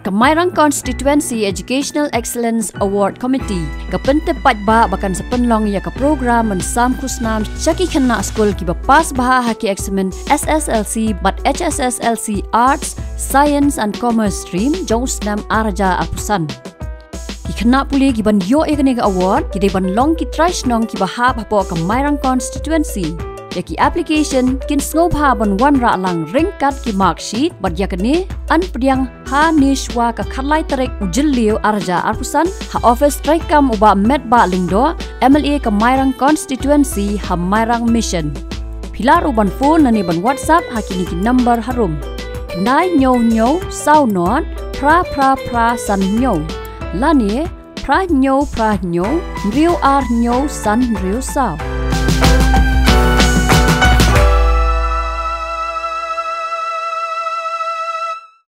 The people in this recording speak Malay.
Kemairang Constituency Educational Excellence Award Committee kapente patba bakan sepenlong ya ke program mensam kusnam syaki kena skul ki bapas baha haki eksamen SSLC but HSSLC Arts, Science and Commerce stream jongusnam arja apusan. Ki kena puli ki ban yo ekanega award ki de ban long ki trash nong ki baha bapo Kemairang Constituency. Yaki application kin snow ha ban wan ra lang ringkat ki mark sheet bad yakni an pediang ha nishwa ka khalai tarek ujilliu arja arpusan ha office traikam uba medba lingdo MLA Kemairang Constituency ha Mairang Mission pilar uban phone nani ban WhatsApp ha kini ki number harum nai nyo nyo sau not pra san nyo lani pra nyo riu ar nyo san riu sau